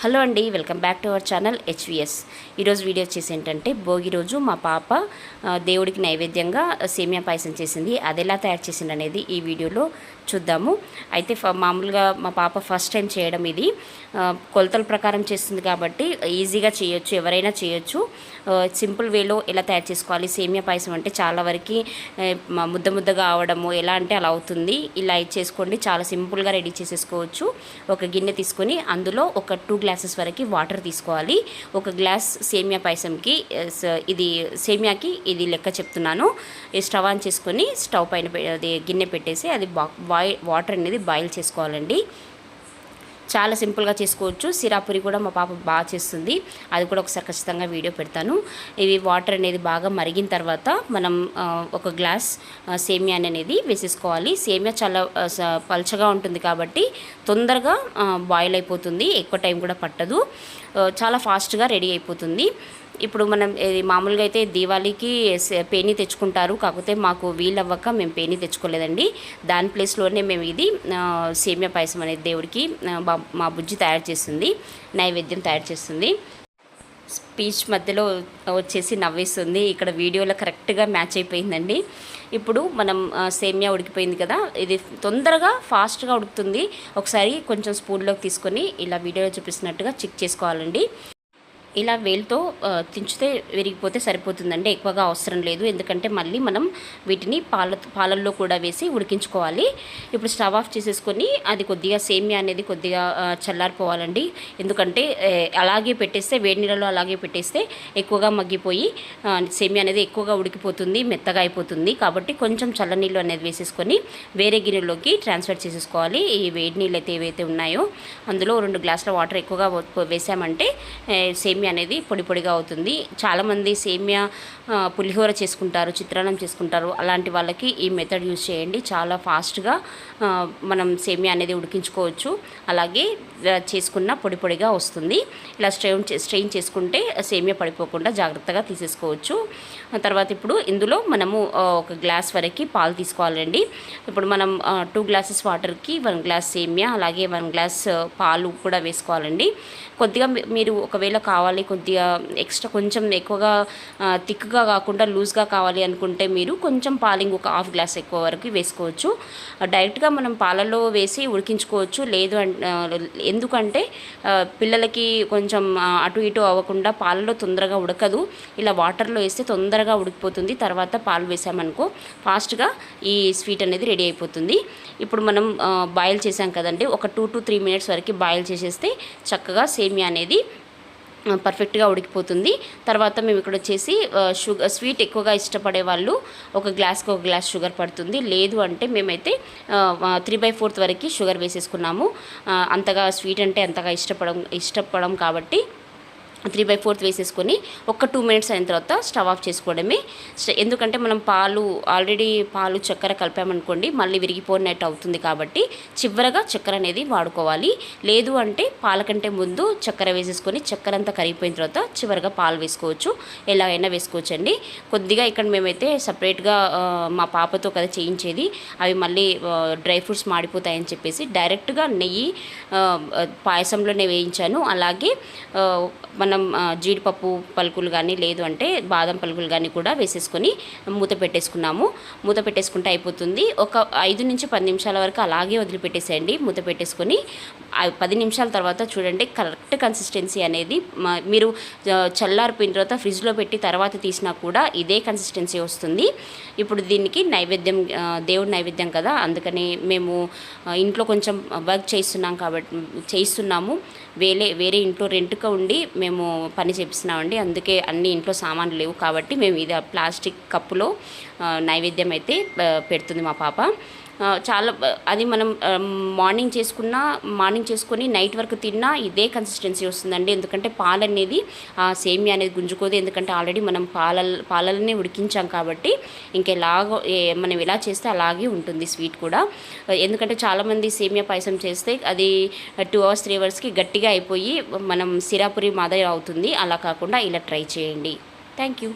Hello అండి, welcome back to our channel HVS. ఈరోజు video వచ్చేసి ఏంటంటే భోగి రోజు మా పాప దేవుడికి నైవేద్యంగా సేమియా పాయసం చేసింది. అది ఎలా తయారు చేసింది అనేది ఈ వీడియోలో చూద్దాము. అయితే మామూలుగా మా పాప ఫస్ట్ టైం చేయడం ఇది. కొలతల ప్రకారం చేస్తుంది కాబట్టి ఈజీగా చేయొచ్చు, ఎవరైనా చేయొచ్చు. సింపుల్ వేలో ఎలా తయారు చేసుకోవాలి. సేమియా పాయసం అంటే చాలా వరకు ముద్ద ముద్దగా అవడము ఎలా అంటే అలా అవుతుంది. ఇలా చేసుకోండి, చాలా సింపుల్గా రెడీ చేసేసుకోవచ్చు. ఒక గిన్నె తీసుకొని అందులో ఒక 2 గ్లాసెస్ వరకు వాటర్ తీసుకోవాలి. ఒక గ్లాస్ సేమియా పాయసంకి ఇది సేమియాకి ఇది లెక్క చెప్తున్నాను. స్టవ్ ఆన్ చేసుకొని స్టవ్ పైన అది గిన్నె పెట్టేసి అది వాటర్ అనేది బాయిల్ చేసుకోవాలండి. చాలా సింపుల్గా చేసుకోవచ్చు. సిరాపురి కూడా మా పాప బాగా చేస్తుంది, అది కూడా ఒకసారి ఖచ్చితంగా వీడియో పెడతాను. ఇవి వాటర్ అనేది బాగా మరిగిన తర్వాత మనం ఒక గ్లాస్ సేమియా అనేది వేసేసుకోవాలి. సేమియా చాలా పల్చగా ఉంటుంది కాబట్టి తొందరగా బాయిల్ అయిపోతుంది, ఎక్కువ టైం కూడా పట్టదు, చాలా ఫాస్ట్గా రెడీ అయిపోతుంది. ఇప్పుడు మనం మామూలుగా అయితే దీవాళీకి పేని తెచ్చుకుంటారు, కాకపోతే మాకు వీలవ్వక మేము పేని తెచ్చుకోలేదండి. దాని ప్లేస్లోనే మేము ఇది సేమియా పాయసం అనేది దేవుడికి మా బుజ్జి తయారు చేస్తుంది, నైవేద్యం తయారు చేస్తుంది. స్పీచ్ మధ్యలో వచ్చేసి నవ్వేస్తుంది, ఇక్కడ వీడియోలో కరెక్ట్గా మ్యాచ్ అయిపోయిందండి. ఇప్పుడు మనం సేమియా ఉడికిపోయింది కదా, ఇది తొందరగా ఫాస్ట్గా ఉడుకుతుంది. ఒకసారి కొంచెం స్పూన్లోకి తీసుకొని ఇలా వీడియోలో చూపిస్తున్నట్టుగా చెక్ చేసుకోవాలండి. ఇలా వేలుతో తించితే విరిగిపోతే సరిపోతుందండి, ఎక్కువగా అవసరం లేదు. ఎందుకంటే మళ్ళీ మనం వీటిని పాలల్లో కూడా వేసి ఉడికించుకోవాలి. ఇప్పుడు స్టవ్ ఆఫ్ చేసేసుకొని అది కొద్దిగా సేమియా అనేది కొద్దిగా చల్లారిపోవాలండి. ఎందుకంటే అలాగే పెట్టేస్తే వేడి నీళ్ళలో అలాగే పెట్టేస్తే ఎక్కువగా మగ్గిపోయి సేమియా అనేది ఎక్కువగా ఉడికిపోతుంది, మెత్తగా అయిపోతుంది. కాబట్టి కొంచెం చల్లనీళ్ళు అనేది వేసేసుకొని వేరే గిన్నెలోకి ట్రాన్స్ఫర్ చేసేసుకోవాలి. ఈ వేడి నీళ్ళు అయితే ఏవైతే ఉన్నాయో అందులో 2 గ్లాసుల వాటర్ ఎక్కువగా వేసామంటే సేమియా అనేది పొడి పొడిగా అవుతుంది. చాలామంది సేమియా పులిహోర చేసుకుంటారు, చిత్రాన్నం చేసుకుంటారు. అలాంటి వాళ్ళకి ఈ మెథడ్ యూజ్ చేయండి, చాలా ఫాస్ట్గా మనం సేమియా అనేది ఉడికించుకోవచ్చు. అలాగే చేసుకున్న పొడి పొడిగా వస్తుంది. ఇలా స్ట్రెయిన్ చేసుకుంటే సేమియా పడిపోకుండా జాగ్రత్తగా తీసేసుకోవచ్చు. తర్వాత ఇప్పుడు ఇందులో మనము ఒక గ్లాస్ వరకు పాలు తీసుకోవాలండి. ఇప్పుడు మనం 2 గ్లాసెస్ వాటర్కి 1 గ్లాస్ సేమియా అలాగే 1 గ్లాస్ పాలు కూడా వేసుకోవాలండి. కొద్దిగా మీరు ఒకవేళ కావాలి కొద్దిగా ఎక్స్ట్రా కొంచెం ఎక్కువగా థిక్గా కాకుండా లూజ్గా కావాలి అనుకుంటే మీరు కొంచెం పాలు ఇంకొక 1/2 గ్లాస్ ఎక్కువ వరకు వేసుకోవచ్చు. డైరెక్ట్గా మనం పాలల్లో వేసి ఉడికించుకోవచ్చు. లేదు ఎందుకంటే పిల్లలకి కొంచెం అటు ఇటు అవ్వకుండా పాలలో తొందరగా ఉడకదు. ఇలా వాటర్లో వేస్తే తొందరగా ఉడికిపోతుంది. తర్వాత పాలు వేసామనుకో ఫాస్ట్గా ఈ స్వీట్ అనేది రెడీ అయిపోతుంది. ఇప్పుడు మనం బాయిల్ చేసాం కదండి, ఒక 2 to 3 మినిట్స్ వరకు బాయిల్ చేసేస్తే చక్కగా సేమియా అనేది పర్ఫెక్ట్గా ఉడికిపోతుంది. తర్వాత మేము ఇక్కడ వచ్చేసి స్వీట్ ఎక్కువగా ఇష్టపడే వాళ్ళు ఒక గ్లాస్కి 1 గ్లాస్ షుగర్ పడుతుంది. లేదు అంటే మేమైతే 3/4 వరకు షుగర్ వేసేసుకున్నాము. అంతగా స్వీట్ అంటే అంతగా ఇష్టపడం కాబట్టి 3/4 వేసేసుకొని ఒక 2 మినిట్స్ అయిన తర్వాత స్టవ్ ఆఫ్ చేసుకోవడమే. ఎందుకంటే మనం ఆల్రెడీ పాలు చక్కెర కలిపామనుకోండి మళ్ళీ విరిగిపోయినట్టు అవుతుంది. కాబట్టి చివరగా చక్కెర అనేది వాడుకోవాలి. లేదు అంటే పాల కంటే ముందు చక్కెర వేసేసుకొని చక్కెర అంతా కరిగిపోయిన తర్వాత చివరిగా పాలు వేసుకోవచ్చు, ఎలా అయినా వేసుకోవచ్చు అండి. కొద్దిగా ఇక్కడ మేమైతే సపరేట్గా మా పాపతో కదా చేయించేది, అవి మళ్ళీ డ్రై ఫ్రూట్స్ మాడిపోతాయని చెప్పేసి డైరెక్ట్గా నెయ్యి పాయసంలోనే వేయించాను. అలాగే మనం జీడిపప్పు పలుకులు కానీ లేదు అంటే బాదం పలుకులు కానీ కూడా వేసేసుకొని మూత పెట్టేసుకున్నాము. మూత పెట్టేసుకుంటే అయిపోతుంది. ఒక 5 నుంచి 10 నిమిషాల వరకు అలాగే వదిలిపెట్టేసేయండి. మూత పెట్టేసుకొని 10 నిమిషాల తర్వాత చూడండి కరెక్ట్ కన్సిస్టెన్సీ అనేది మీరు చల్లారిపోయిన తర్వాత ఫ్రిడ్జ్లో పెట్టి తర్వాత తీసినా కూడా ఇదే కన్సిస్టెన్సీ వస్తుంది. ఇప్పుడు దీనికి నైవేద్యం, దేవుడి నైవేద్యం కదా, అందుకని మేము ఇంట్లో కొంచెం వర్క్ చేయిస్తున్నాము. వేరే ఇంట్లో రెంట్గా ఉండి మేము పని చేపిస్తున్నామండి. అందుకే అన్ని ఇంట్లో సామాన్లు లేవు కాబట్టి మేము ఇది ప్లాస్టిక్ కప్పులో నైవేద్యం అయితే పెడుతుంది మా పాప. చాలా అది మనం మార్నింగ్ చేసుకొని నైట్ వరకు తిన్నా ఇదే కన్సిస్టెన్సీ వస్తుందండి. ఎందుకంటే పాలు అనేది సేమియా అనేది గుంజుకోదు. ఎందుకంటే ఆల్రెడీ మనం పాలనే ఉడికించాం కాబట్టి మనం ఎలా చేస్తే అలాగే ఉంటుంది స్వీట్ కూడా. ఎందుకంటే చాలామంది సేమియా పాయసం చేస్తే అది 2 hours 3 hours గట్టిగా అయిపోయి మనం సిరాపురి మాదిరి అవుతుంది. అలా కాకుండా ఇలా ట్రై చేయండి. Thank you.